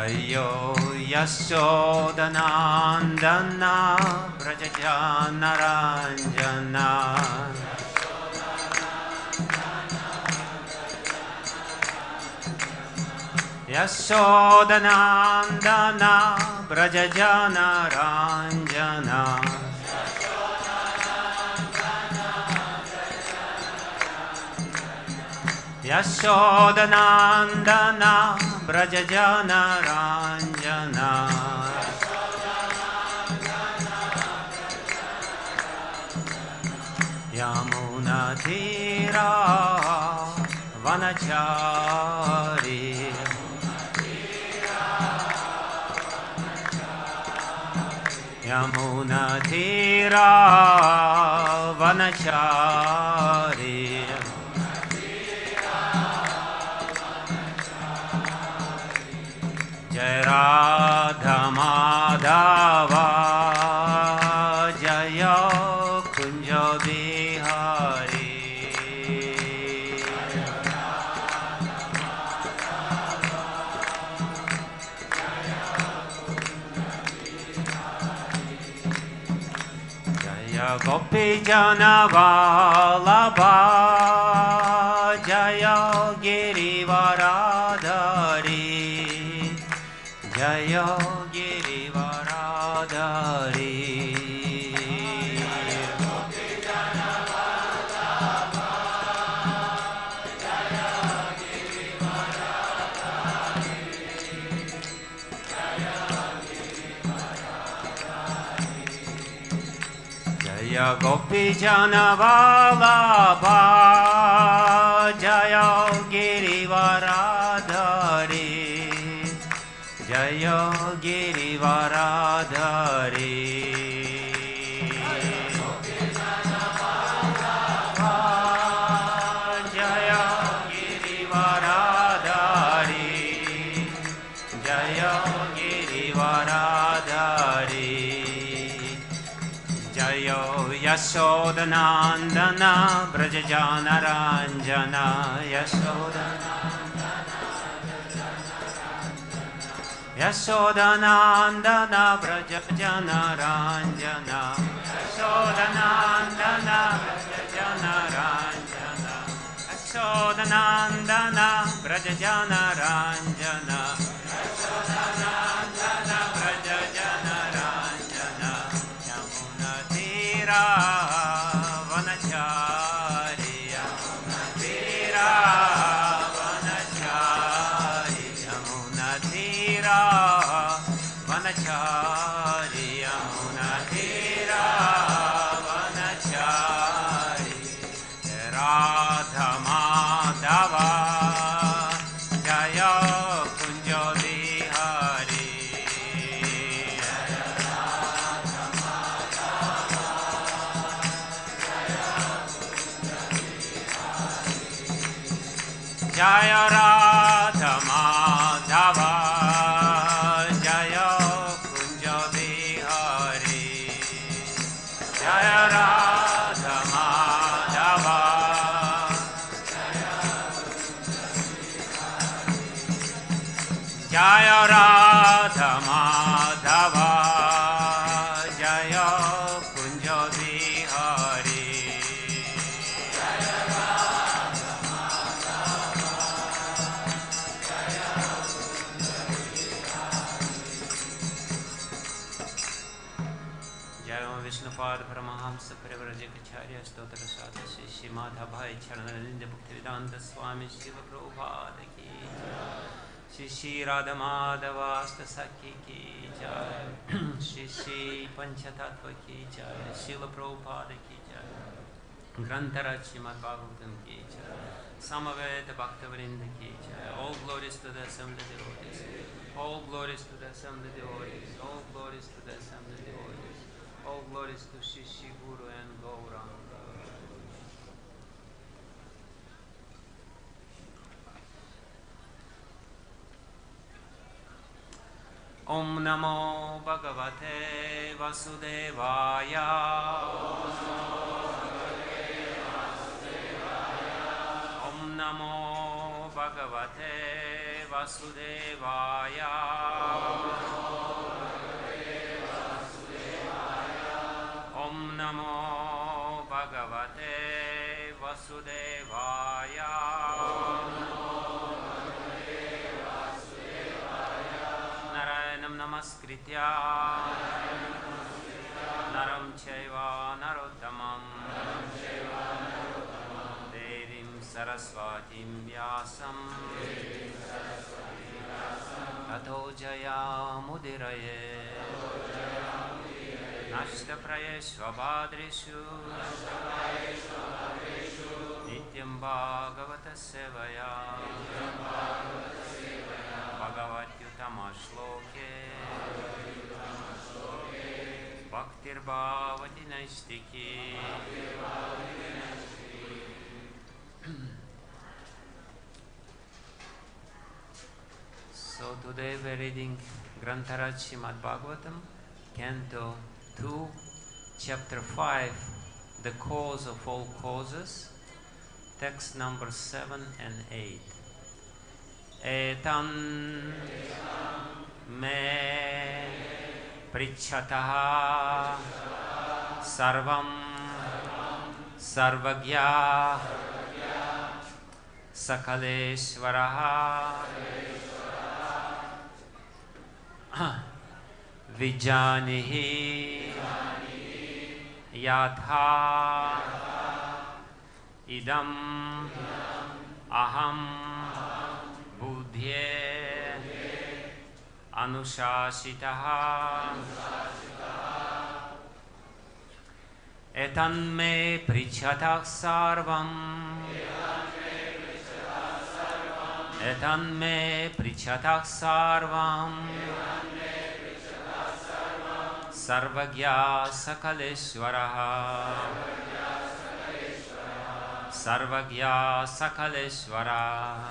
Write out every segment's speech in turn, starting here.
Jayo Yashodanandana Brajajanaranjana Yashodanandana Brajajanaranjana Yashodanandana Brajajanaranjana Yamunatira Vanachari Yamunatira Vanachari Jai Radha Madhava Jaya Kunja Bihari Jaya Gopi Jana Vallabha Jaya Girivaradhari Jaya Girivaradhari Jaya Gopi Jana Vallabha Jaya Girivaradhari Jaya Girivaradhari Jaya Girivaradhari Jaya Girivaradhari Jaya Yashodanandana Brajajanaranjana Yashodanandana Brajajanaranjana Yashodanandana Brajajanaranjana Yashodanandana Brajajanaranjana Yashodanandana Brajajanaranjana Yamunatira Vanachari Yamunatira Vanachari Yamunatira Vanachari Yamunatira Vanachari Radha Madhava Jaya Kunja Bihari Jaya Radha Madhava Jaya Kunja Bihari Jaya Radha Madhava Jaya Radha Madhava Jaya Kunja Bihari Vishnupada Paramahamsa Parivrajacharya Stotra Sadha Shri Madhavai Charanarindya Bhakti Vigyan Goswami Prabhupada Ki Shri Śrī Nārada Muni Sakhi Ki Jai Shri Panchatattva Ki Jai Śrīla Prabhupada Ki Jai Grantharaj Srimad Bhagavatam Ki Jai Samaveta Bhaktavrinda Ki Jai. All glories to the assembled devotees. All glories to the assembled devotees. All glories to the assembled devotees. All glories to Shri Guru and Ghoram. Om Namo Bhagavate Vasudevaya. Om Namo Bhagavate Vasudevaya. Om Namo Bhagavate Vasudevaya. Narayanam Namaskritya Naram Chaiva Narottamam Devim Saraswatim Vyasam Tato Jayamudiraye Nashtaprayeshva Bhadrishu Nityam Bhagavata Sevaya Bhagavatyutama Shloke Bhaktir Bhavati Naistiki. So today we are reading Grantaraj Srimad Bhagavatam, Canto 2, Chapter 5, The Cause of All Causes, text number 7 and 8. Etan me pricchataha sarvam sarvagya sakaleshvaraha vijanihi yatha idam aham buddhye anushasitaha etan me prichatah sarvam etan me prichatah sarvam sarvagya sakaleshvaraha sarvagya sakaleshvaraha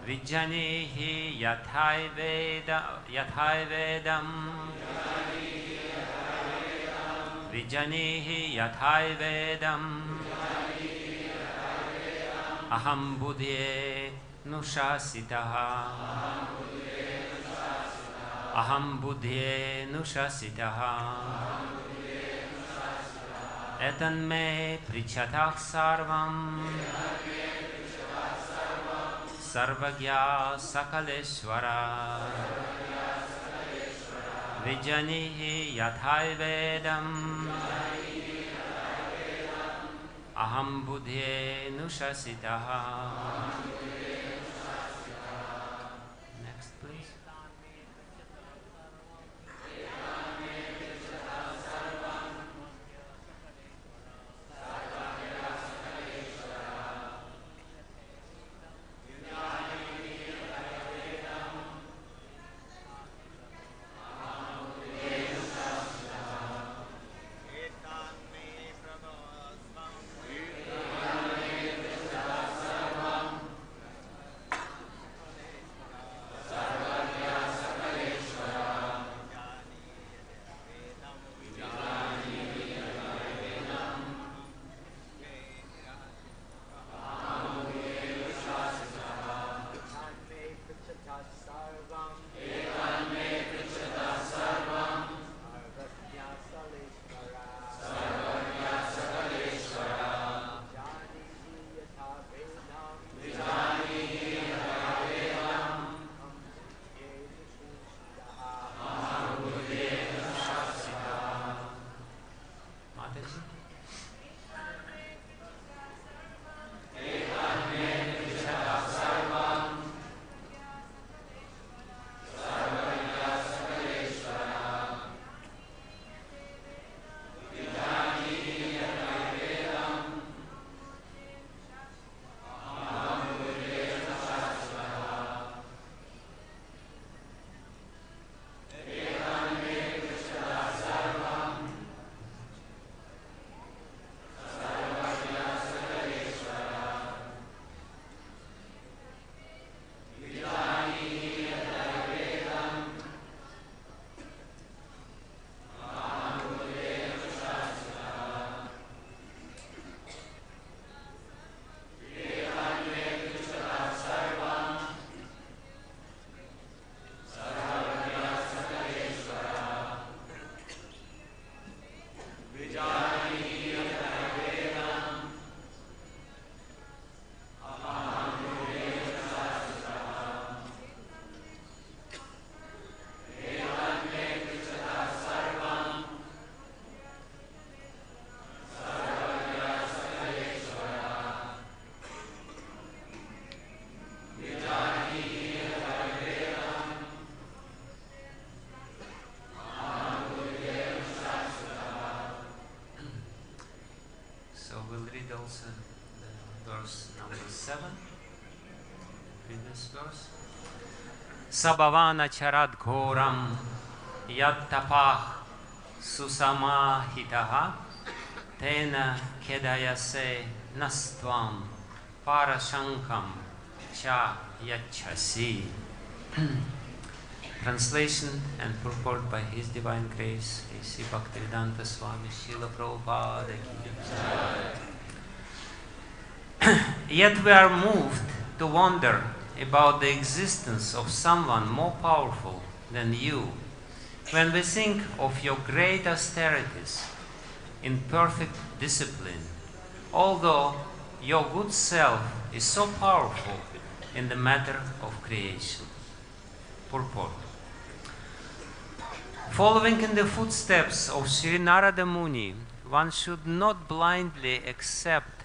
vijanihi yathaivedam vijanihi yathaivedam aham buddhye nushasitaha aham buddhye nushasitaha etan me prichatah sarvam sarvagya sakaleshvara vijanihi yathaivedam aham buddhye nushasitaha. Next please. So we'll read also the verse number 7. Read this verse. Sa bhavān acarad ghoram yat tapaḥ su-samāhitaḥ tena khedayase tvam parā-śaṅkāṁ cha yacchasi. Translation and purport by His Divine Grace, A.C. Bhakti Vigyan Goswami Srila Prabhupada ki. Yet we are moved to wonder about the existence of someone more powerful than you when we think of your great austerities in perfect discipline, although your good self is so powerful in the matter of creation. Purport. Following in the footsteps of Śrī Nārada Muni, one should not blindly accept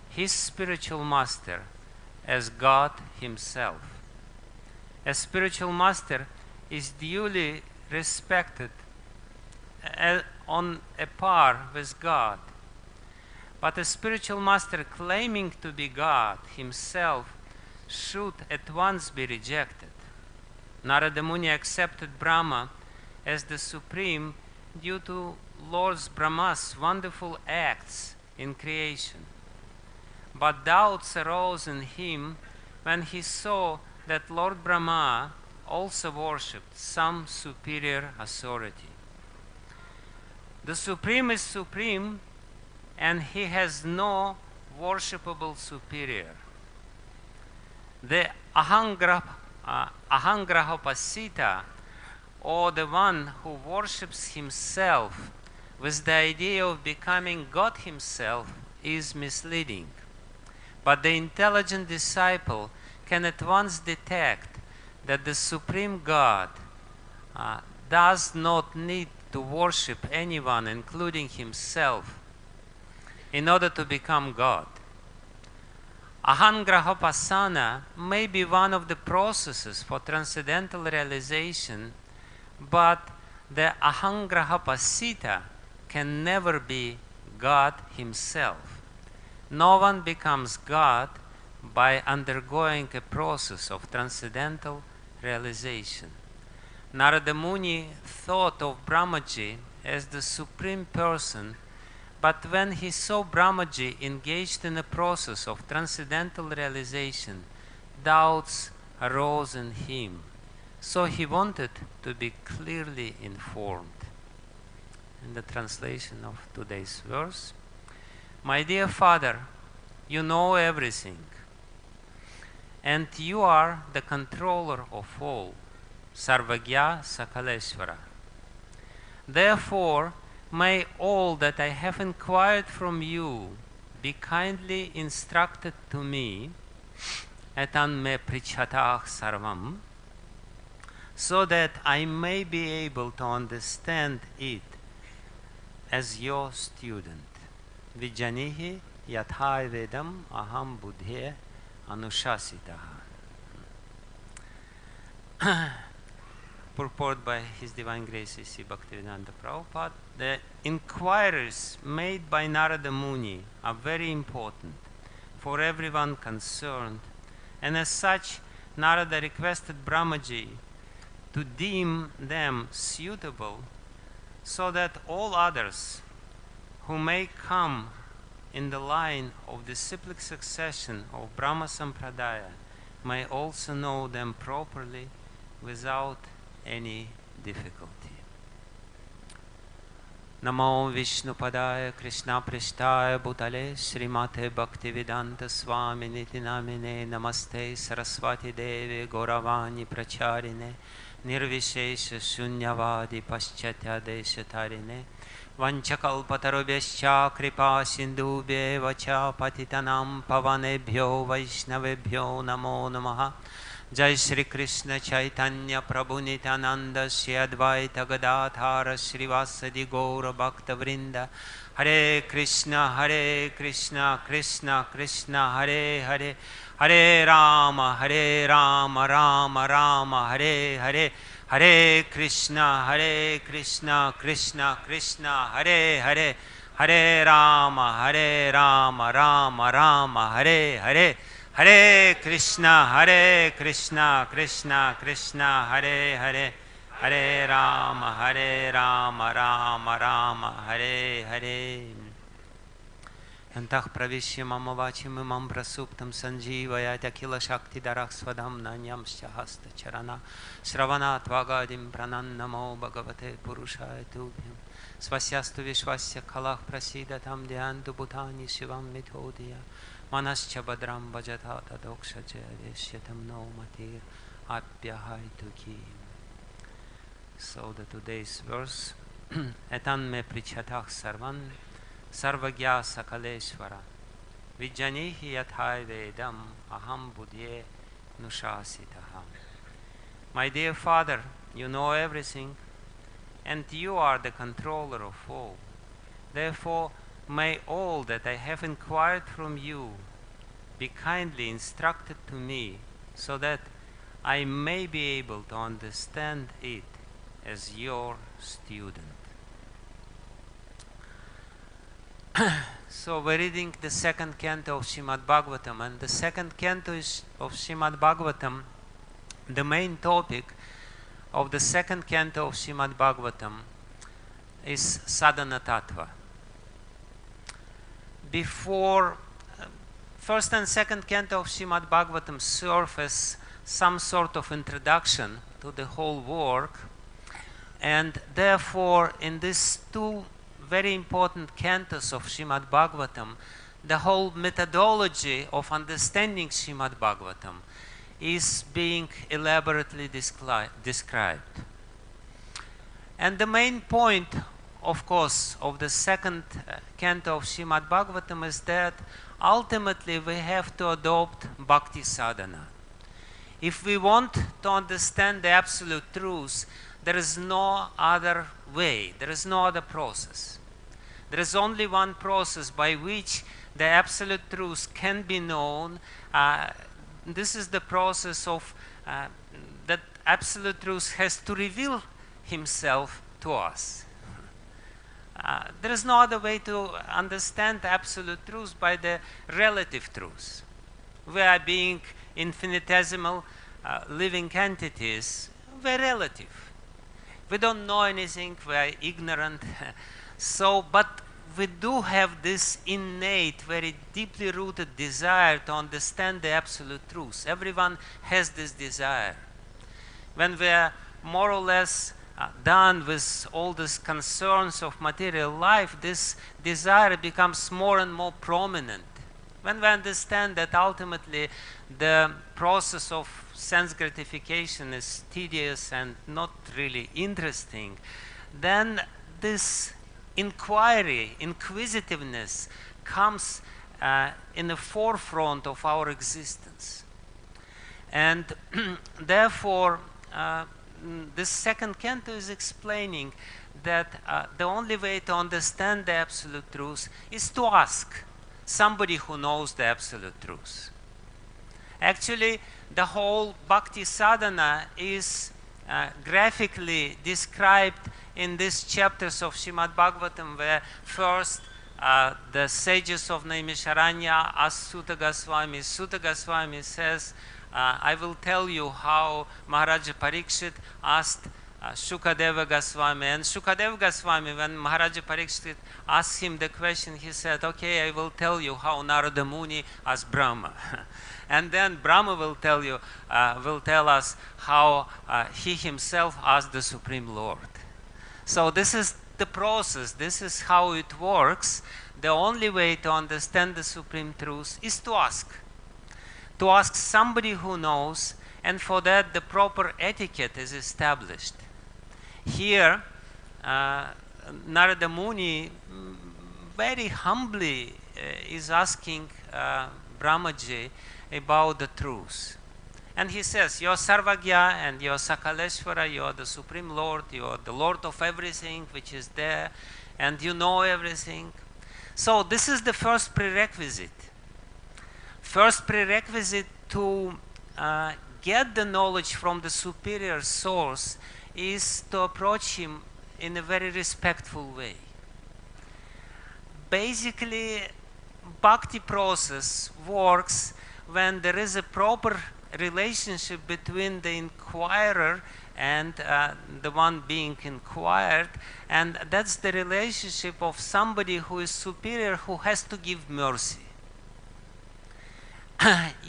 his spiritual master as God himself. A spiritual master is duly respected on a par with God, but a spiritual master claiming to be God himself should at once be rejected. Narada Muni accepted Brahma as the supreme due to Lord Brahma's wonderful acts in creation. But doubts arose in him when he saw that Lord Brahmā also worshipped some superior authority. The supreme is supreme, and he has no worshipable superior. The Ahaṅgrahopāsitā, or the one who worships himself with the idea of becoming God himself, is misleading. But the intelligent disciple can at once detect that the Supreme God does not need to worship anyone, including himself, in order to become God. Ahaṅgrahopāsanā may be one of the processes for transcendental realization, but the Ahaṅgrahopāsitā can never be God himself. No one becomes God by undergoing a process of transcendental realization. Narada Muni thought of Brahmājī as the supreme person, but when he saw Brahmājī engaged in a process of transcendental realization, doubts arose in him. So he wanted to be clearly informed. In the translation of today's verse, my dear Father, you know everything, and you are the controller of all, Sarvagya Sakaleshvara. Therefore, may all that I have inquired from you be kindly instructed to me, etan me prichatah sarvam, so that I may be able to understand it as your student. Vijanihi yathā vedam aham buddhe anushasitaḥ. Purport by His Divine Grace A.C. Bhaktivedanta Prabhupada. The inquiries made by Narada Muni are very important for everyone concerned, and as such, Narada requested Brahmājī to deem them suitable so that all others who may come in the line of the cyclic succession of Brahma Sampradaya may also know them properly without any difficulty. Namo Vishnu Padaya Krishna Prishtaya Bhutale Srimate Bhakti Vedanta Swami Niti Namine Namaste Saraswati Devi Gauravani Pracharine Nirvishesha Shunyavadi Paschatya Deshatarine Vanchakalpatarubhyascha Kripa Sindhubhye Vacha Patitanam Pavanebhyo Vaishnavebhyo Namo Namaha. Jai Shri Krishna Chaitanya Prabhu Nityananda Shri Advaita Gadadhara Srivasadi Gaura Bhakta Vrinda. Hare Krishna Krishna Krishna Hare Hare, Hare Rama Rama Rama Hare Hare, Hare Krishna Krishna Krishna Hare Hare, Hare Rama, Rama Rama, Hare Hare, Hare Krishna, Krishna Krishna, Hare Hare, Hare Rama, Rama Rama, Hare Hare. Yantah pravishya mama vachim imam prasuptam sanjivayat akila shakti darak swadham nanyamscha hasta charana shravana tvagadim pranannamo bhagavate purushaya tubhyam svasyastu vishwasya kalach prasidatam dhyantu bhutani shivam mithodya manascha badram bhajata tadoksha jayadeshyatam no matir apyahaitu. So the today's verse etan me prichatah sarvan Sarvagya Sakaleshvara Vijanihi Yathai Vedam Aham Buddhye Nushasitaha. My dear Father, you know everything, and you are the controller of all. Therefore, may all that I have inquired from you be kindly instructed to me, so that I may be able to understand it as your student. So we're reading the second canto of Srimad Bhagavatam, and the second canto of Srimad Bhagavatam, the main topic of the second canto of Srimad Bhagavatam is sadhana tattva. Before first and second canto of Srimad Bhagavatam serve as some sort of introduction to the whole work, and therefore in these two very important cantos of Srimad Bhagavatam, the whole methodology of understanding Srimad Bhagavatam is being elaborately described. And the main point, of course, of the second canto of Srimad Bhagavatam is that ultimately we have to adopt bhakti sadhana. If we want to understand the absolute truth, there is no other way, there is no other process. There is only one process by which the absolute truth can be known. This is the process of that absolute truth has to reveal himself to us. There is no other way to understand absolute truth by the relative truth. We are being infinitesimal living entities, we're relative. We don't know anything, we are ignorant. So, but we do have this innate, very deeply rooted desire to understand the absolute truth. Everyone has this desire. When we are more or less done with all these concerns of material life, this desire becomes more and more prominent. When we understand that ultimately the process of sense gratification is tedious and not really interesting, then this inquiry, inquisitiveness comes in the forefront of our existence. And therefore, this second canto is explaining that the only way to understand the absolute truth is to ask somebody who knows the absolute truth. Actually, the whole bhakti sadhana is graphically described in these chapters of Srimad Bhagavatam, where first the sages of Naimisharanya ask Sutta Goswami. Sutta Goswami says, I will tell you how Maharaja Parikshit asked Shukadeva Goswami. And Shukadeva Goswami, when Maharaja Parikshit asked him the question, he said, okay, I will tell you how Narada Muni asked Brahma. And then Brahma will tell us how he himself asked the Supreme Lord. So this is the process, this is how it works. The only way to understand the Supreme Truth is to ask. To ask somebody who knows, and for that the proper etiquette is established. Here, Narada Muni very humbly is asking Brahmājī about the truth. And he says, you're Sarvagya and you're Sakaleshvara, you're the Supreme Lord, you're the Lord of everything which is there, and you know everything. So this is the first prerequisite. First prerequisite to get the knowledge from the superior source is to approach him in a very respectful way. basically, bhakti process works when there is a proper relationship between the inquirer and the one being inquired, and that's the relationship of somebody who is superior, who has to give mercy.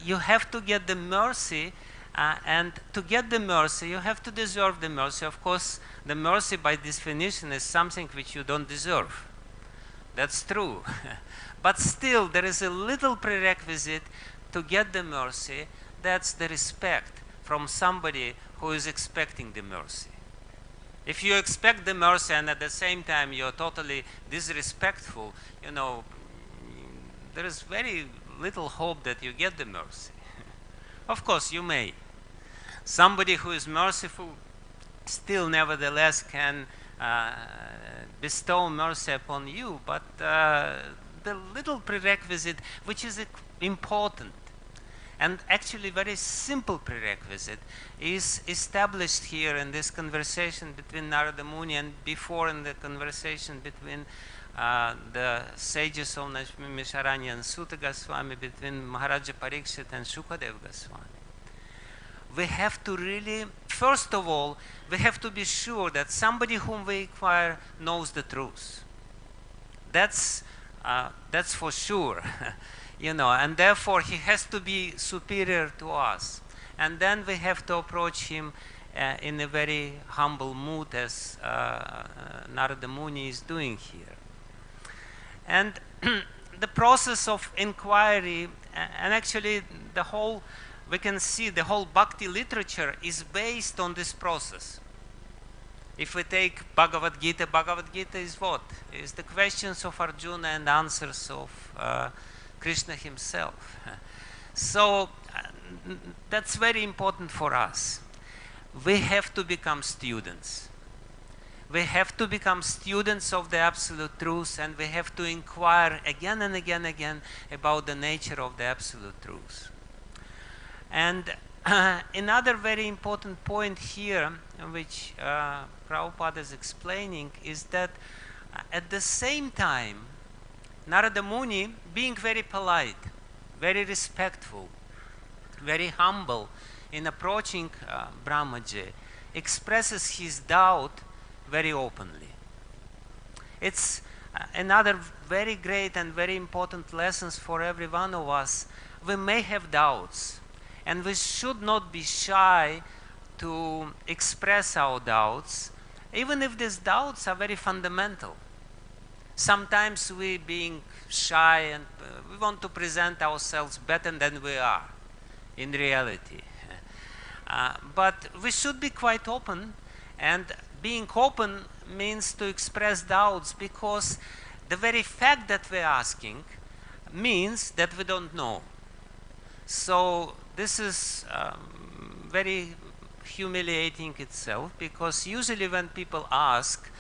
You have to get the mercy, and to get the mercy, you have to deserve the mercy. Of course, the mercy by definition is something which you don't deserve. That's true. But still, there is a little prerequisite to get the mercy. That's the respect from somebody who is expecting the mercy. If you expect the mercy and at the same time you're totally disrespectful, you know, there is very little hope that you get the mercy. Of course, you may. Somebody who is merciful still nevertheless can bestow mercy upon you, but the little prerequisite, which is important, and actually very simple prerequisite, is established here in this conversation between Narada Muni and before in the conversation between the sages of Naimisharanya and Sutta Goswami, between Maharaja Parikshit and Shukadev Goswami. We have to really, first of all, we have to be sure that somebody whom we inquire knows the truth. That's for sure. You know, and therefore he has to be superior to us. And then we have to approach him in a very humble mood, as Narada Muni is doing here. And the process of inquiry, and actually the whole, we can see the whole bhakti literature is based on this process. If we take Bhagavad Gita, Bhagavad Gita is what? Is the questions of Arjuna and answers of Krishna himself. So that's very important for us. We have to become students. We have to become students of the absolute truth, and we have to inquire again and again and again about the nature of the absolute truth. And another very important point here, which Prabhupada is explaining, is that at the same time, Narada Muni, being very polite, very respectful, very humble in approaching Brahmājī, expresses his doubt very openly. It's another very great and very important lessons for every one of us. We may have doubts, and we should not be shy to express our doubts, even if these doubts are very fundamental. Sometimes we, being shy, and we want to present ourselves better than we are in reality. But we should be quite open, and being open means to express doubts, because the very fact that we're asking means that we don't know. So this is very humiliating itself, because usually when people ask,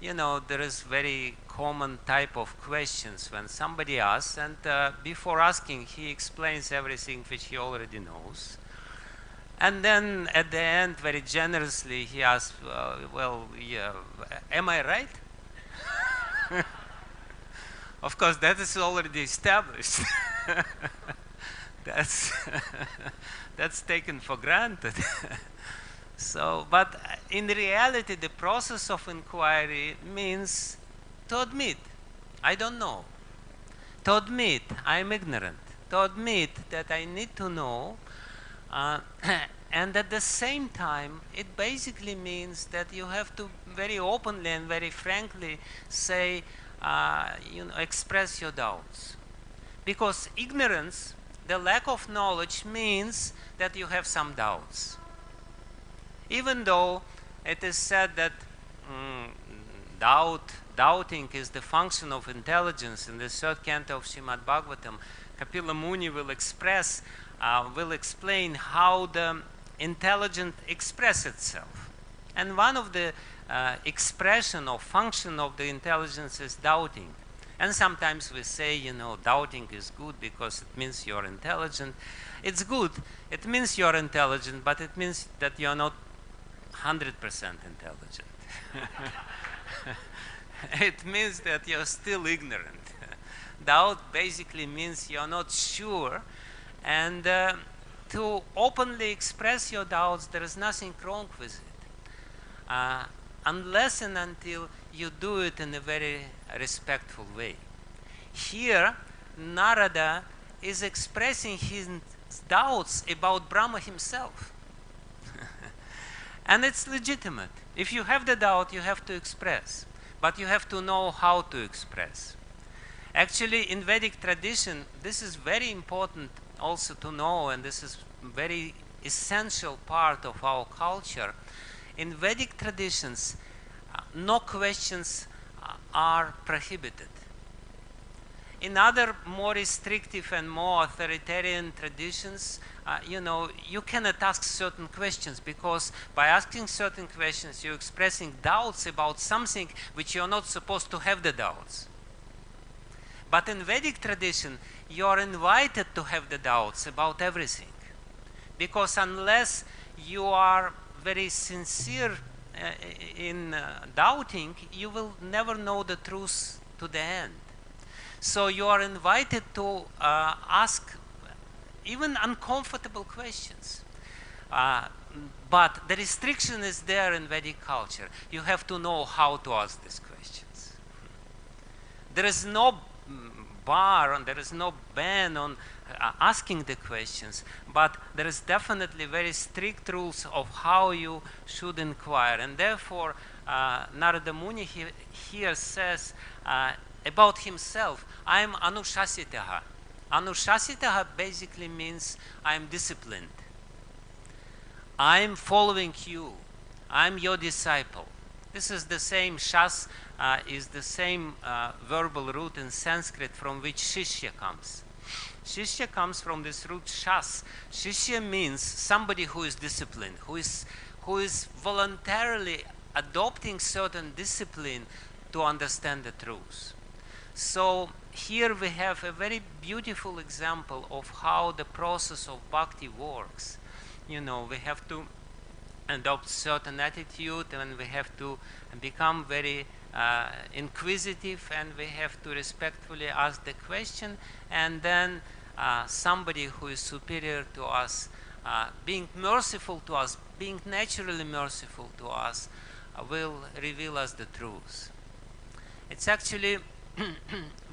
you know, there is very common type of questions when somebody asks, and before asking he explains everything which he already knows. And then at the end, very generously, he asks, well, yeah, am I right? Of course, that is already established. That's taken for granted. So, but in reality, the process of inquiry means to admit, I don't know. To admit, I'm ignorant. To admit that I need to know. And at the same time, it basically means that you have to very openly and very frankly say, you know, express your doubts. Because ignorance, the lack of knowledge, means that you have some doubts. Even though it is said that doubting is the function of intelligence, in the third canto of Srimad Bhagavatam, Kapila Muni will explain how the intelligence expresses itself. And one of the expression or function of the intelligence is doubting. And sometimes we say, you know, doubting is good because it means you're intelligent. It's good. It means you're intelligent, but it means that you're not 100% intelligent. It means that you're still ignorant. Doubt basically means you're not sure, and to openly express your doubts, there is nothing wrong with it, unless and until you do it in a very respectful way. Here, Narada is expressing his doubts about Brahma himself. And it's legitimate. If you have the doubt, you have to express. But you have to know how to express. Actually, in Vedic tradition, this is very important also to know, and this is very essential part of our culture. In Vedic traditions, no questions are prohibited. In other more restrictive and more authoritarian traditions, you cannot ask certain questions, because by asking certain questions, you're expressing doubts about something which you're not supposed to have the doubts. But in Vedic tradition, you're invited to have the doubts about everything. Because unless you are very sincere in doubting, you will never know the truth to the end. So you are invited to ask even uncomfortable questions. But the restriction is there in Vedic culture. You have to know how to ask these questions. There is no bar, and there is no ban on asking the questions, but there is definitely very strict rules of how you should inquire. And therefore, Narada Muni here says about himself, I am anushasitaḥ. Anushasitaḥ basically means I am disciplined. I am following you. I am your disciple. This is the same, shas is the same verbal root in Sanskrit from which shishya comes. Shishya comes from this root shas. Shishya means somebody who is disciplined, who is voluntarily adopting certain discipline to understand the truth. So here we have a very beautiful example of how the process of bhakti works. We have to adopt certain attitude, and we have to become very inquisitive, and we have to respectfully ask the question, and then somebody who is superior to us, being merciful to us, being naturally merciful to us, will reveal us the truth. It's actually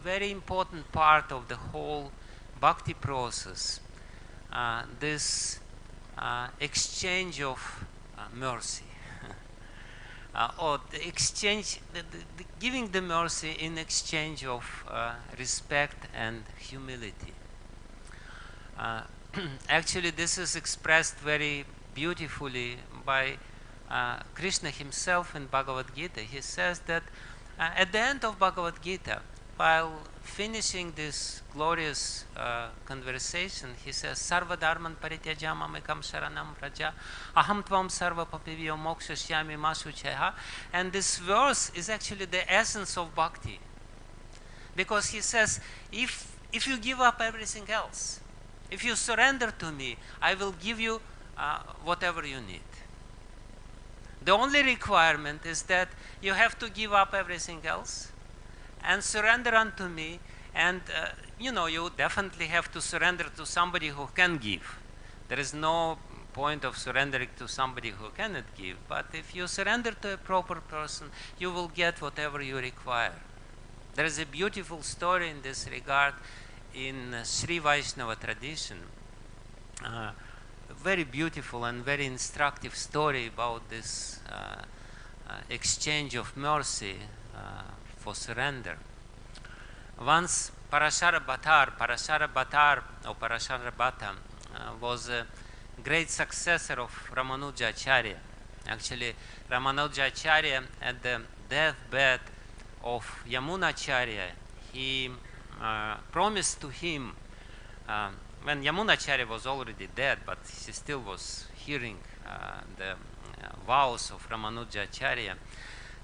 very important part of the whole bhakti process, this exchange of mercy, or the exchange, giving the mercy in exchange of respect and humility. Actually, this is expressed very beautifully by Krishna himself in Bhagavad Gita. He says that at the end of Bhagavad Gita, while finishing this glorious conversation, he says, Sarva dharman parityajya mamekam sharanam praja aham tvam sarva papivyo mokshashyami masucheha. And this verse is actually the essence of bhakti. Because he says, if you give up everything else, if you surrender to me, I will give you whatever you need. The only requirement is that you have to give up everything else and surrender unto me. And you definitely have to surrender to somebody who can give. There is no point of surrendering to somebody who cannot give. But if you surrender to a proper person, you will get whatever you require. There is a beautiful story in this regard in Sri Vaishnava tradition. Very beautiful and very instructive story about this exchange of mercy for surrender. Once Parashara Bhattar or Parashara Bhatta was a great successor of Ramanujacharya. Actually, Ramanujacharya at the deathbed of Yamunacharya, he promised to him, when Yamunacharya was already dead, but he still was hearing the vows of Ramanujacharya.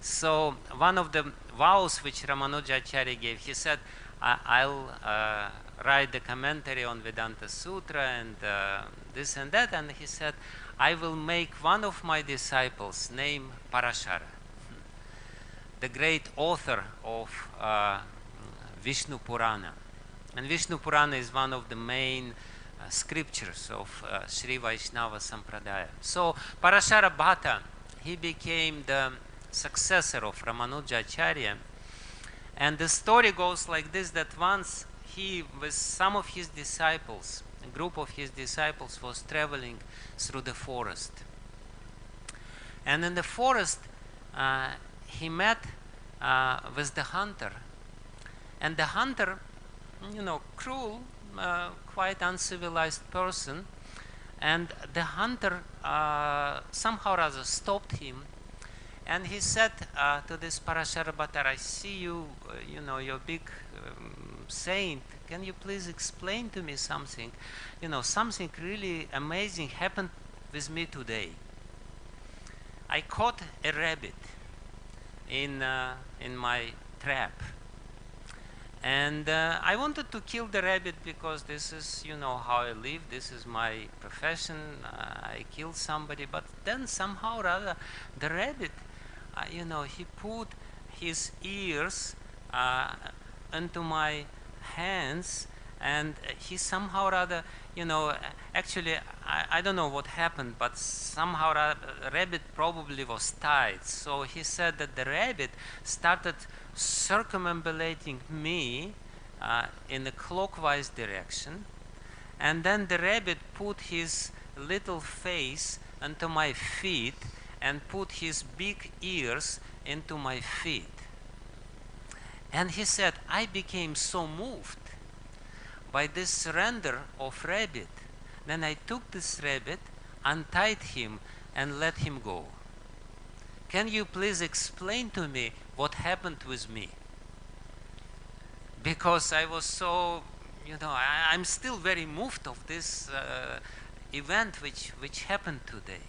So one of the vows which Ramanujacharya gave, he said, I'll write the commentary on Vedanta Sutra and this and that. And he said, I will make one of my disciples named Parashara, the great author of Vishnu Purana. And Vishnu Purana is one of the main scriptures of Sri Vaishnava Sampradaya. So Parashara Bhatta, he became the successor of Ramanuja Acharya. And the story goes like this, that once he, with some of his disciples, a group of his disciples, was traveling through the forest. And in the forest, he met with the hunter. And the hunter, you know, cruel, quite uncivilized person. And the hunter somehow or other stopped him. And he said to this Parashara Bhatta, I see you, you know, you're a big saint. Can you please explain to me something? You know, something really amazing happened with me today. I caught a rabbit in my trap. And I wanted to kill the rabbit because this is, you know, how I live. This is my profession. I killed somebody. But then somehow or other, the rabbit, you know, he put his ears into my hands, and he somehow or other, you know, actually, I don't know what happened, but somehow or other, the rabbit probably was tied. So he said that the rabbit started circumambulating me in a clockwise direction, and then the rabbit put his little face into my feet and put his big ears into my feet. And he said, I became so moved by this surrender of rabbit. Then I took this rabbit, untied him, and let him go. Can you please explain to me what happened with me? Because I was so, you know, I'm still very moved of this event which happened today.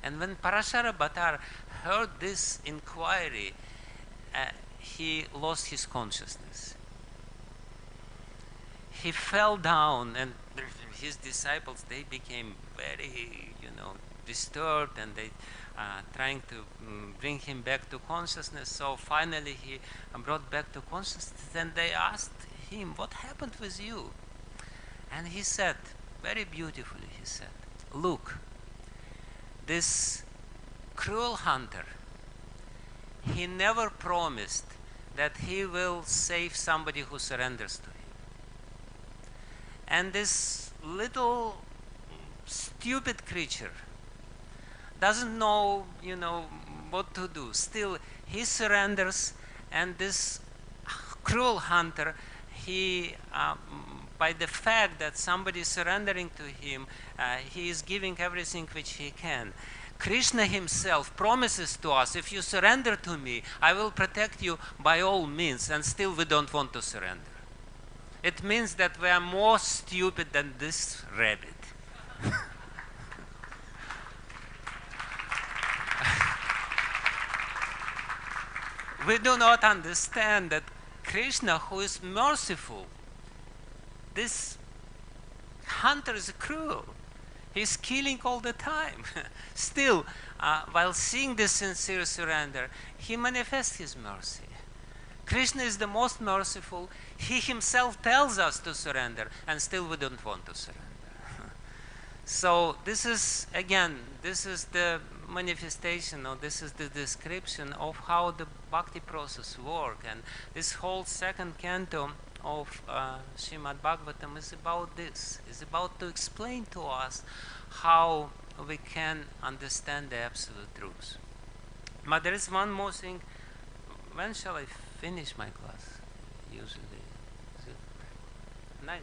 And when Parashara Bhatta heard this inquiry, he lost his consciousness. He fell down, and his disciples, they became very, you know, disturbed, and they trying to bring him back to consciousness. So finally he brought back to consciousness, and they asked him, what happened with you? And he said, very beautifully, he said, look, this cruel hunter, he never promised that he will save somebody who surrenders to him. And this little stupid creature doesn't know, you know, what to do. Still, he surrenders, and this cruel hunter, he, by the fact that somebody is surrendering to him, he is giving everything which he can. Krishna himself promises to us, if you surrender to me, I will protect you by all means, and still we don't want to surrender. It means that we are more stupid than this rabbit. We do not understand that Krishna, who is merciful, this hunter is cruel. He's killing all the time. Still, while seeing this sincere surrender, he manifests his mercy. Krishna is the most merciful. He himself tells us to surrender, and still we don't want to surrender. So this is, again, this is the manifestation, or this is the description of how the bhakti process works. And this whole second canto of Srimad Bhagavatam is about this. It's about to explain to us how we can understand the absolute truth. But there is one more thing. When shall I finish my class? Usually, is it 9?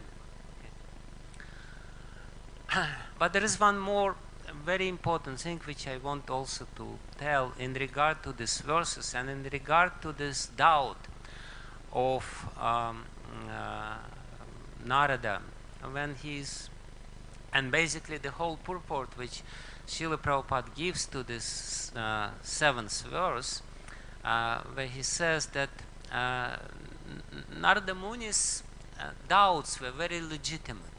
Okay. But there is one more very important thing which I want also to tell in regard to these verses and in regard to this doubt of Narada when he's, and basically the whole purport which Srila Prabhupada gives to this 7th verse, where he says that Narada Muni's doubts were very legitimate.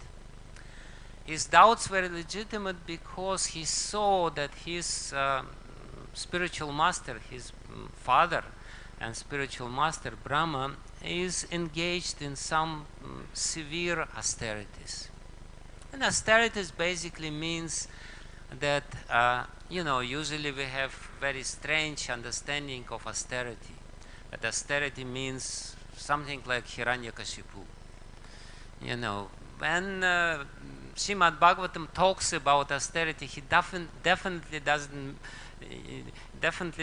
His doubts were legitimate because he saw that his spiritual master, his father and spiritual master Brahma, is engaged in some severe austerities. And austerities basically means that, usually we have very strange understanding of austerity. That austerity means something like Hiranyakashipu. When Srimad Bhagavatam talks about austerity, he definitely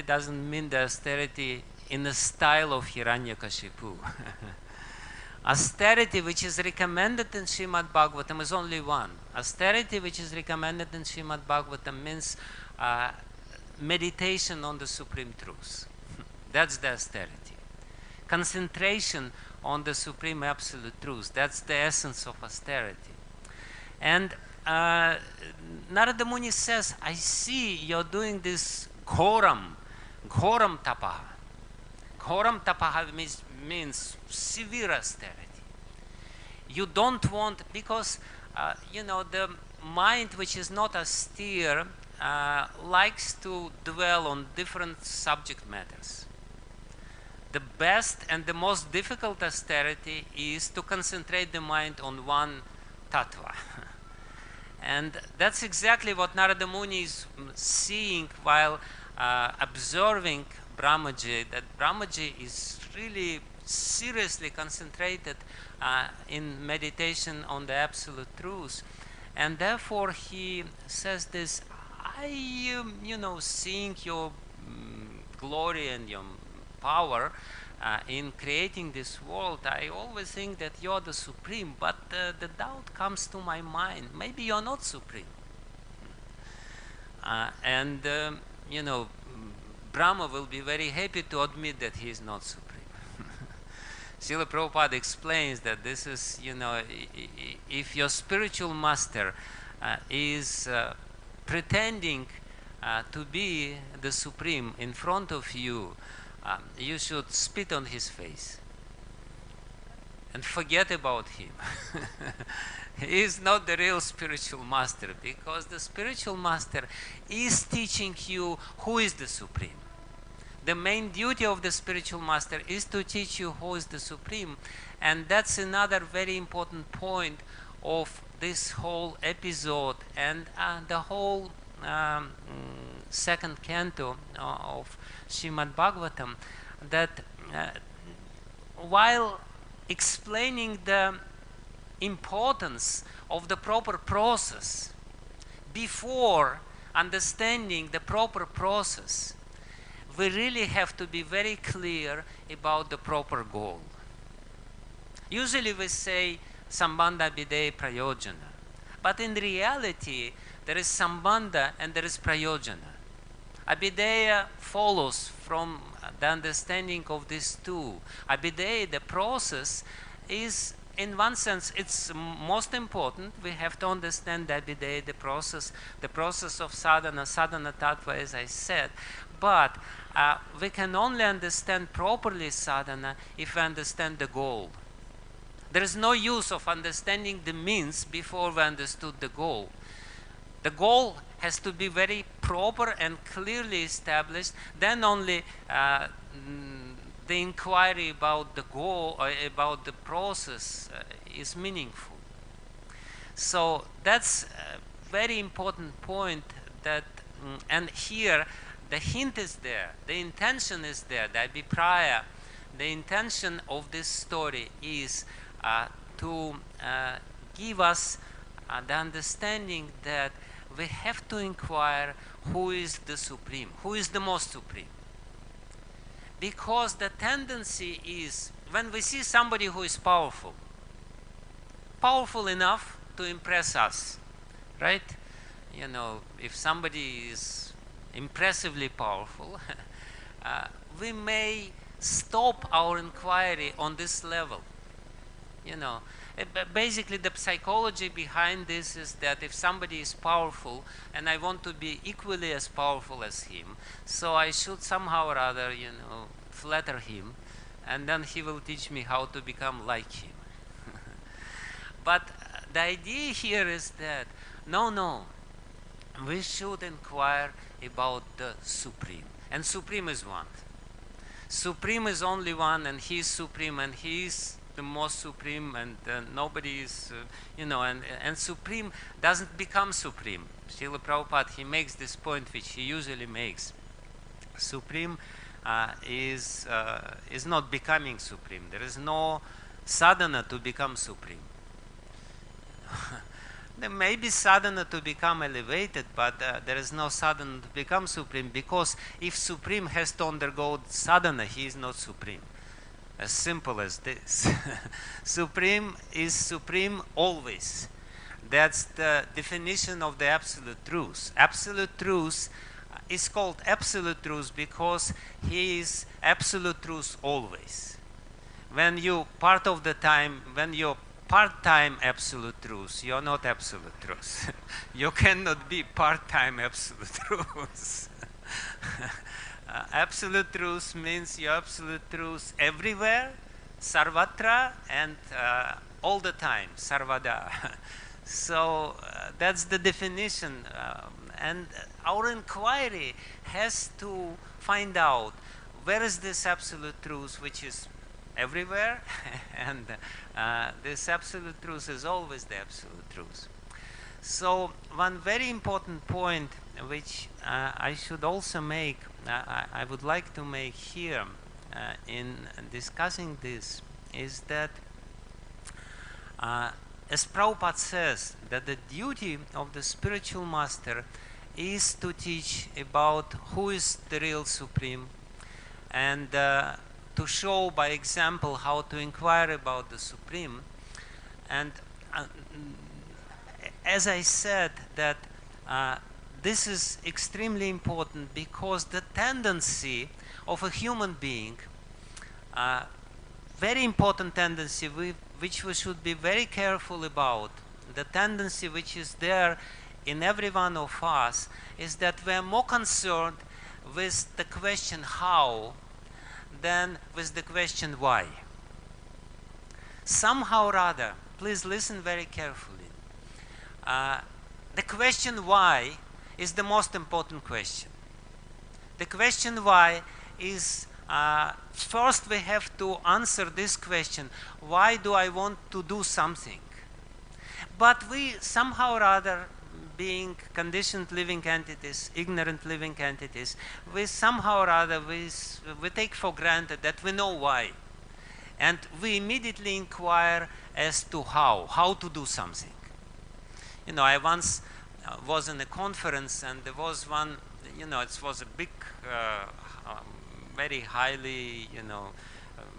doesn't mean the austerity in the style of Hiranyakashipu. Austerity which is recommended in Srimad Bhagavatam is only one. Austerity which is recommended in Srimad Bhagavatam means meditation on the Supreme Truth. That's the austerity. Concentration on the Supreme Absolute Truth. That's the essence of austerity. And Narada Muni says, I see you're doing this ghoram tapaḥ. Ghoram tapaḥ means severe austerity. You don't want, because the mind which is not austere likes to dwell on different subject matters. The best and the most difficult austerity is to concentrate the mind on one tattva. And that's exactly what Narada Muni is seeing while observing Brahmājī, that Brahmājī is really seriously concentrated in meditation on the Absolute Truth. And therefore he says this, seeing your glory and your power in creating this world, I always think that you're the Supreme, but the doubt comes to my mind, maybe you're not Supreme. Brahma will be very happy to admit that he is not Supreme. Srila Prabhupada explains that this is, if your spiritual master is pretending to be the Supreme in front of you, you should spit on his face and forget about him. He is not the real spiritual master, because the spiritual master is teaching you who is the Supreme. The main duty of the spiritual master is to teach you who is the Supreme, and that's another very important point of this whole episode and the whole second canto of Srimad Bhagavatam, that while explaining the importance of the proper process, before understanding the proper process, we really have to be very clear about the proper goal. Usually we say sambandha abhideya prayojana, but in reality there is sambandha and there is prayojana. Abhideya follows from the understanding of these two. Abhideya, the process, is in one sense it's most important. We have to understand the abhideya, the process of sadhana tattva, as I said. But we can only understand properly sadhana if we understand the goal. There is no use of understanding the means before we understood the goal. The goal has to be very proper and clearly established. Then only the inquiry about the goal or about the process is meaningful. So that's a very important point. That and here the hint is there, the intention is there, the abhipraya. The intention of this story is to give us the understanding that we have to inquire who is the Supreme, who is the most Supreme. Because the tendency is, when we see somebody who is powerful enough to impress us, right? If somebody is impressively powerful, we may stop our inquiry on this level. Basically the psychology behind this is that if somebody is powerful and I want to be equally as powerful as him, so I should somehow or other, flatter him, and then he will teach me how to become like him. But the idea here is that no, we should inquire about the Supreme, and Supreme is one. Supreme is only one, and he is supreme, and he is the most supreme, and nobody is, and supreme doesn't become supreme. Srila Prabhupada, he makes this point which he usually makes. Supreme is not becoming supreme. There is no sadhana to become supreme. There may be sadhana to become elevated, but there is no sadhana to become supreme, because if supreme has to undergo sadhana, he is not supreme. As simple as this. Supreme is supreme always. That's the definition of the absolute truth. Absolute truth is called absolute truth because he is absolute truth always. When you part-time absolute truth, you're not absolute truth. You cannot be part-time absolute truth. Absolute truth means you're absolute truth everywhere, sarvatra, and all the time, sarvada. So that's the definition, and our inquiry has to find out where is this absolute truth which is everywhere, and this absolute truth is always the absolute truth. So one very important point which I should also make, I would like to make here in discussing this, is that as Prabhupada says, that the duty of the spiritual master is to teach about who is the real supreme, and to show by example how to inquire about the supreme. And as I said, that this is extremely important, because the tendency of a human being, very important tendency which we should be very careful about, the tendency which is there in every one of us, is that we are more concerned with the question how than with the question why. Somehow or other, please listen very carefully, the question why is the most important question. The question why is, first we have to answer this question, why do I want to do something? But we somehow or other, being conditioned living entities, ignorant living entities, we somehow or other, we take for granted that we know why. And we immediately inquire as to how to do something. I once was in a conference, and there was one, it was a big, very highly,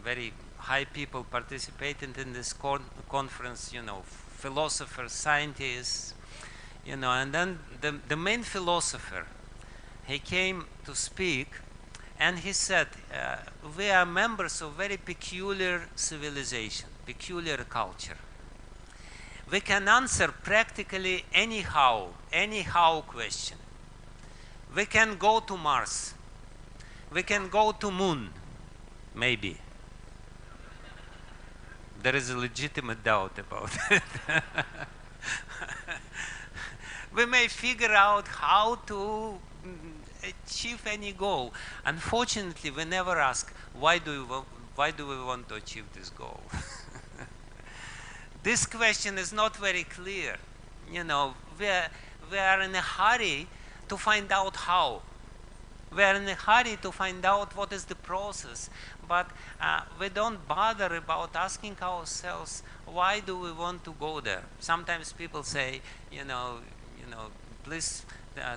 very high people participating in this conference, philosophers, scientists, and then the main philosopher, he came to speak, and he said, we are members of very peculiar civilization, peculiar culture. We can answer practically anyhow question. We can go to Mars. We can go to moon, maybe. There is a legitimate doubt about it. We may figure out how to achieve any goal. Unfortunately, we never ask, why do we want to achieve this goal? This question is not very clear. We are in a hurry to find out how. We are in a hurry to find out what is the process, but we don't bother about asking ourselves, why do we want to go there? Sometimes people say, please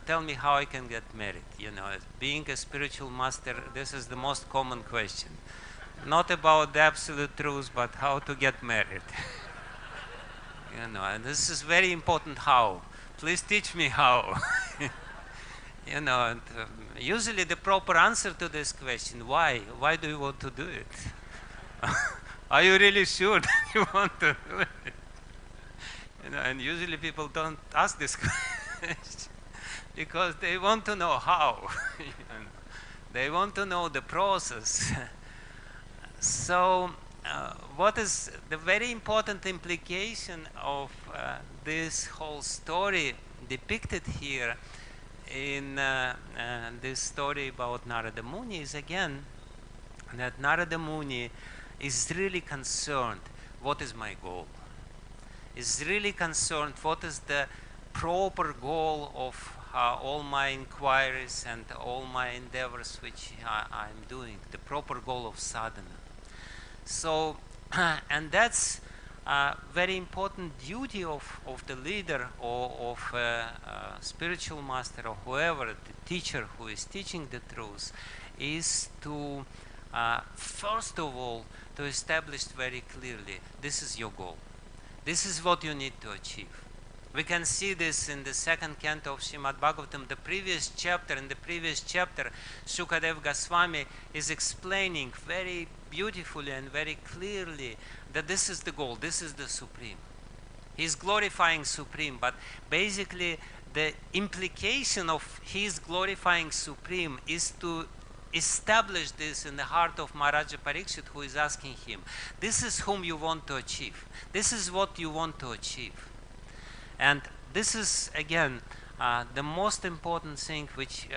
tell me how I can get married. Being a spiritual master, this is the most common question. Not about the absolute truth, but how to get married. And this is very important, how. Please teach me how. And, usually the proper answer to this question, why? Why do you want to do it? Are you really sure that you want to do it? And usually people don't ask this question because they want to know how. They want to know the process. So what is the very important implication of this whole story depicted here in this story about Narada Muni is, again, that Narada Muni is really concerned, what is my goal? Is really concerned what is the proper goal of all my inquiries and all my endeavors which I'm doing, the proper goal of sadhana. So, and that's a very important duty of the leader or of a spiritual master or whoever, the teacher who is teaching the truth, is to first of all to establish very clearly, this is your goal. This is what you need to achieve. We can see this in the second canto of Srimad Bhagavatam. In the previous chapter, Sukadeva Goswami is explaining very beautifully and very clearly that this is the goal, this is the Supreme. He's glorifying Supreme, but basically the implication of his glorifying Supreme is to establish this in the heart of Maharaja Parikshit, who is asking him, this is whom you want to achieve. This is what you want to achieve. And this is, again, the most important thing which,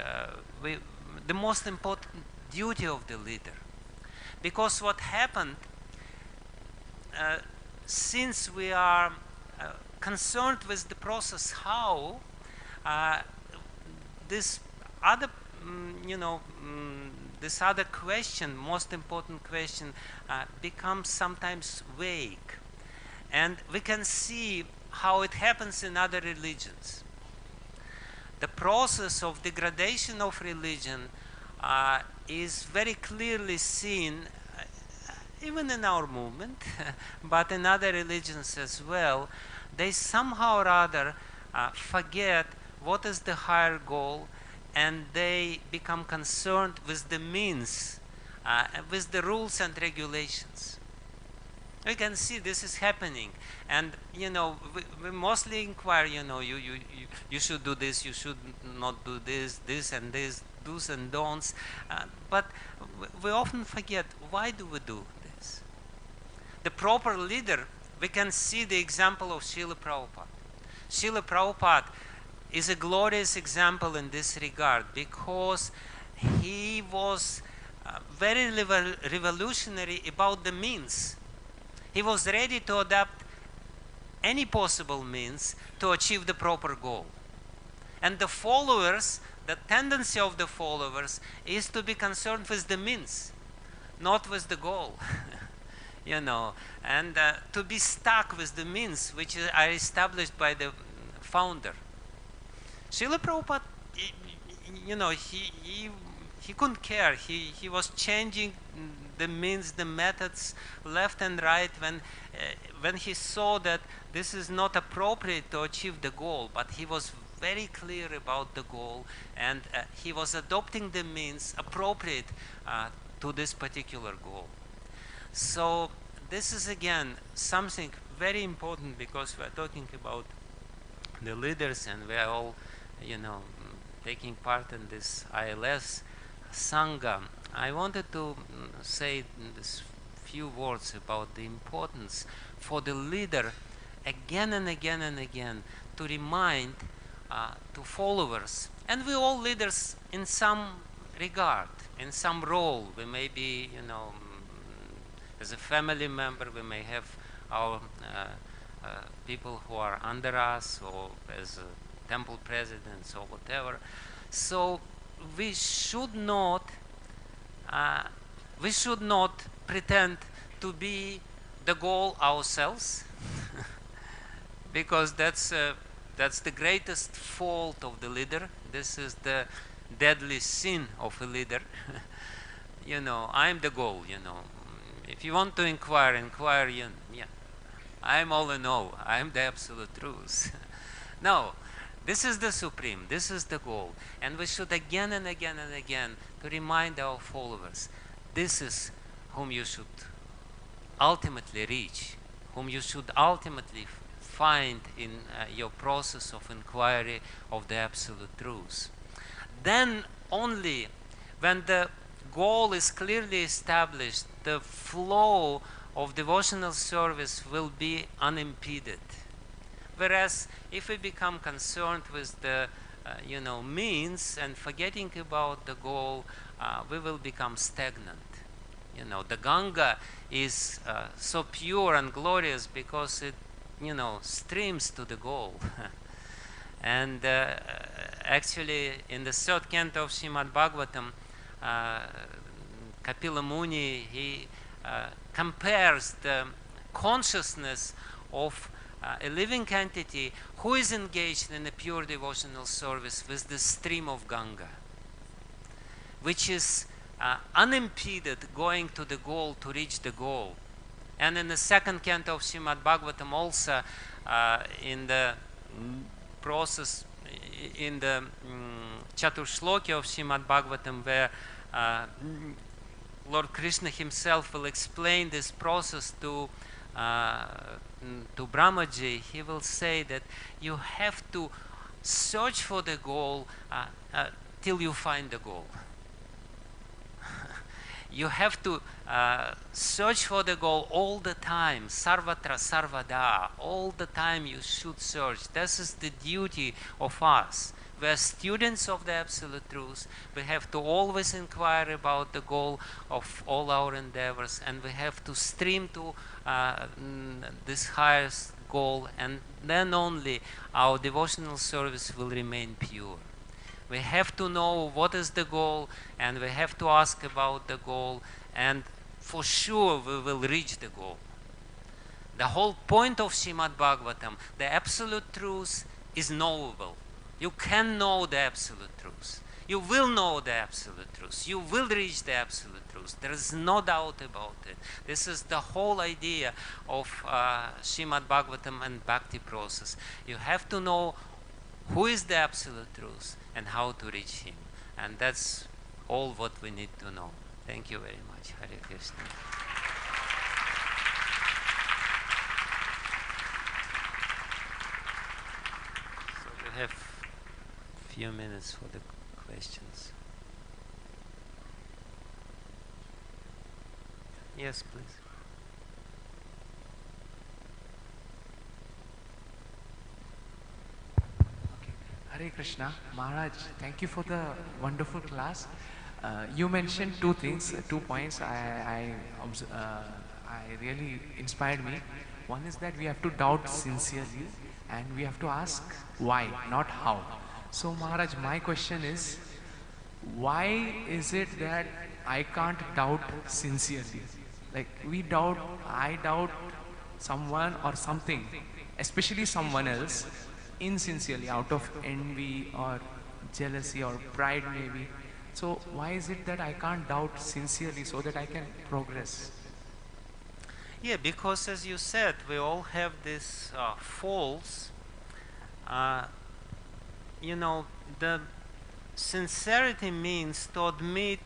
the most important duty of the leader. Because what happened, since we are concerned with the process, how this other, this other question, most important question, becomes sometimes vague. And we can see how it happens in other religions. The process of degradation of religion is very clearly seen even in our movement, but in other religions as well. They somehow or other forget what is the higher goal, and they become concerned with the means, with the rules and regulations. We can see this is happening, and we mostly inquire. You should do this, you should not do this, this and this, do's and don'ts. But we often forget, why do we do this? The proper leader, we can see the example of Srila Prabhupada. Srila Prabhupada is a glorious example in this regard, because he was very revolutionary about the means. He was ready to adopt any possible means to achieve the proper goal. And the followers, the tendency of the followers is to be concerned with the means, not with the goal. And to be stuck with the means which are established by the founder. Srila Prabhupada, he couldn't care. He was changing the means, the methods, left and right, when he saw that this is not appropriate to achieve the goal. But he was very clear about the goal, and he was adopting the means appropriate to this particular goal. So this is again something very important, because we are talking about the leaders, and we are all, taking part in this ILS Sangha. I wanted to say this few words about the importance for the leader again and again and again to remind to followers, and we all leaders in some regard, in some role. We may be, as a family member, we may have our people who are under us, or as temple presidents or whatever. So we should not pretend to be the goal ourselves, because that's the greatest fault of the leader. This is the deadly sin of a leader. I'm the goal. If you want to inquire, yeah. I'm all in all. I'm the absolute truth. No, this is the Supreme. This is the goal. And we should again and again and again to remind our followers, this is whom you should ultimately reach, whom you should ultimately find in your process of inquiry of the absolute truth. Then only when the goal is clearly established, the flow of devotional service will be unimpeded. Whereas if we become concerned with the means and forgetting about the goal, we will become stagnant. You know, the Ganga is so pure and glorious because it, you know, streams to the goal. And actually, in the third canto of Srimad Bhagavatam, Kapila Muni, he compares the consciousness of a living entity who is engaged in a pure devotional service with the stream of Ganga, which is unimpeded going to the goal, to reach the goal. And in the second canto of Srimad Bhagavatam also, in the process, in the Chaturshloki of Srimad Bhagavatam, where Lord Krishna himself will explain this process to Brahmājī, he will say that you have to search for the goal till you find the goal. You have to search for the goal all the time, sarvatra sarvada, all the time you should search. This is the duty of us. We are students of the Absolute Truth. We have to always inquire about the goal of all our endeavors, and we have to stream to this highest goal, and then only our devotional service will remain pure. We have to know what is the goal, and we have to ask about the goal, and for sure we will reach the goal. The whole point of Srimad Bhagavatam, the Absolute Truth is knowable. You can know the Absolute Truth. You will know the Absolute Truth. You will reach the Absolute Truth. There is no doubt about it. This is the whole idea of Srimad Bhagavatam and Bhakti process. You have to know who is the Absolute Truth and how to reach him. And that's all what we need to know. Thank you very much. Hare Krishna. So we have a few minutes for the questions. Yes, please. Hare Krishna. Maharaj, thank you for the wonderful class. You mentioned two things, 2 points I really inspired me. One is that we have to doubt sincerely and we have to ask why, not how. So Maharaj, my question is, why is it that I can't doubt sincerely? Like I doubt someone or something, especially someone else, insincerely, out of envy or jealousy or pride maybe. So why is it that I can't doubt sincerely so that I can progress? Yeah, because as you said, we all have these faults. You know, the sincerity means to admit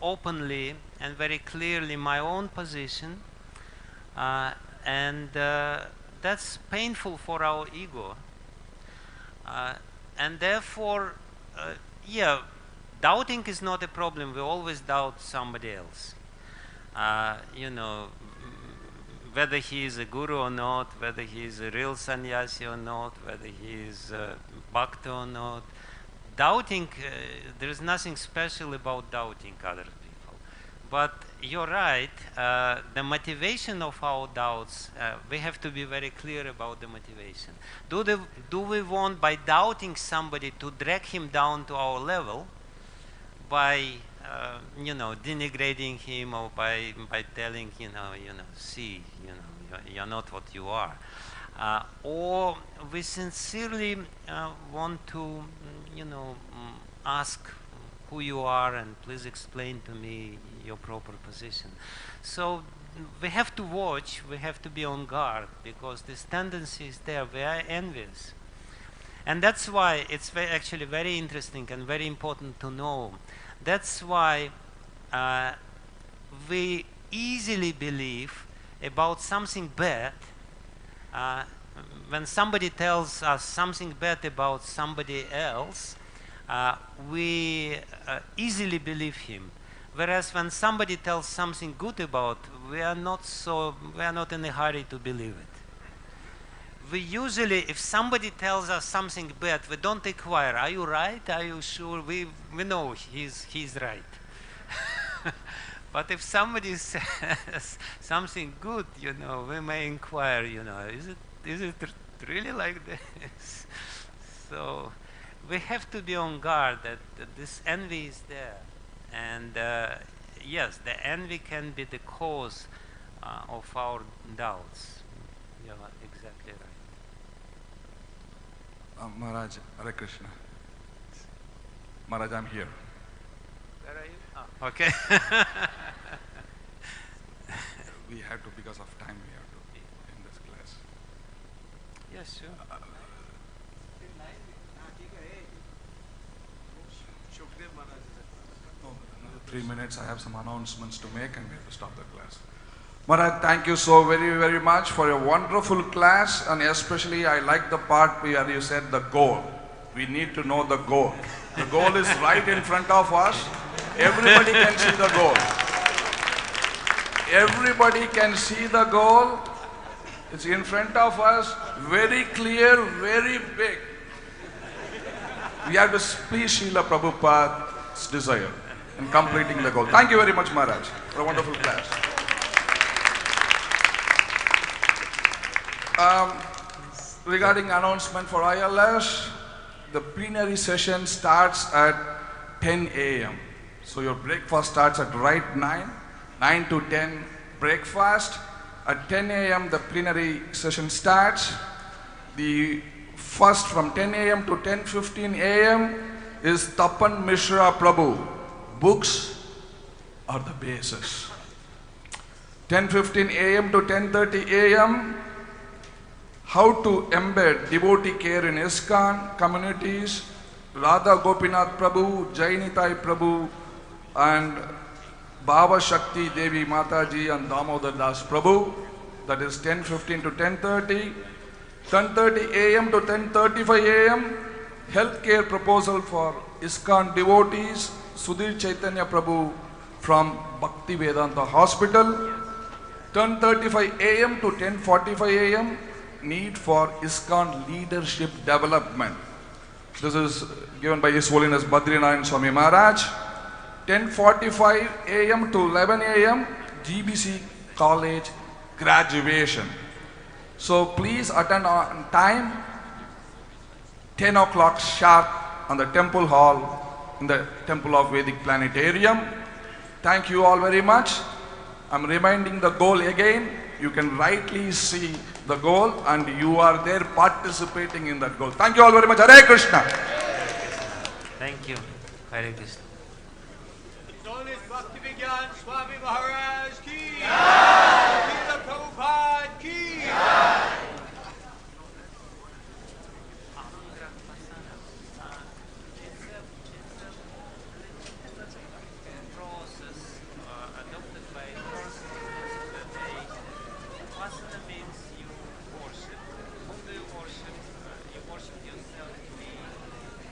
openly and very clearly my own position, and that's painful for our ego. And therefore, yeah, doubting is not a problem. We always doubt somebody else. You know, whether he is a guru or not, whether he is a real sannyasi or not, whether he is bhakta or not. Doubting, there is nothing special about doubting other people. But you're right, the motivation of our doubts, we have to be very clear about the motivation. Do we want, by doubting somebody, to drag him down to our level, by you know, denigrating him, or by telling, you know, see, you're not what you are, or we sincerely want to, you know, ask who you are and please explain to me your proper position. So we have to watch, we have to be on guard, because this tendency is there. We are envious. And that's why it's actually very interesting and very important to know. That's why we easily believe about something bad. When somebody tells us something bad about somebody else, we easily believe him. Whereas when somebody tells something good about, we are not in a hurry to believe it. We usually, if somebody tells us something bad, we don't inquire, are you right? Are you sure? We know he's right. But if somebody says something good, we may inquire, is it really like this? So we have to be on guard that this envy is there. And yes, the envy can be the cause of our doubts. You are exactly right. Maharaj, Hare Krishna. Maharaj, I'm here. Where are you? Oh, okay. We have to, because of time, we have to in this class. Yes, sure. 3 minutes, I have some announcements to make and we have to stop the class. Maharaj, thank you so very, very much for a wonderful class, and especially I like the part where you said the goal. We need to know the goal. The goal is right in front of us. Everybody can see the goal. Everybody can see the goal. It's in front of us, very clear, very big. We have to please Srila Prabhupada's desire in completing the goal. Thank you very much, Maharaj, for a wonderful class. Regarding announcement for ILS, the plenary session starts at 10 a.m. So your breakfast starts at right 9 to 10 breakfast. At 10 a.m. the plenary session starts. The first from 10 a.m. to 10:15 a.m. is Tapan Mishra Prabhu. Books are the basis. 10:15 a.m. to 10:30 a.m. How to embed devotee care in ISKCON communities. Radha Gopinath Prabhu, Jainitai Prabhu, and Bhava Shakti Devi Mataji and Damodar Das Prabhu. That is 10:15 to 10:30. 10:30 a.m. to 10:35 a.m. Healthcare proposal for ISKCON devotees. Sudhir Chaitanya Prabhu from Bhakti Vedanta Hospital. 10:35 a.m. to 10:45 a.m. Need for ISKCON leadership development. This is given by His Holiness Badrinath Swami Maharaj. 10:45 a.m. to 11 a.m. GBC College graduation. So please attend on time. 10 o'clock sharp on the temple hall in the Temple of Vedic Planetarium. Thank you all very much. I'm reminding the goal again. You can rightly see the goal and you are there participating in that goal. Thank you all very much. Hare Krishna. Thank you. Hare Krishna. Lord Bhakti Vigyan Goswami Maharaj ki Srila Prabhupada ki Process adopted by persons today. Upasana means you worship. Whom do you worship? You worship yourself to be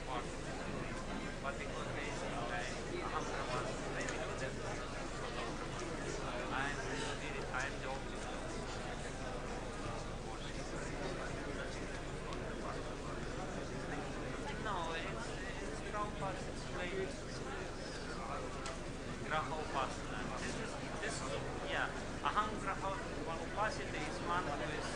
part of it. But because they say like Ahaṅgrahopāsitā, they believe that I am the spirit, I am the object of worship. No, it's Prabhupada's explained. Ahaṅgrahopāsanā. Yeah, Ahaṅgrahopāsitā is one who is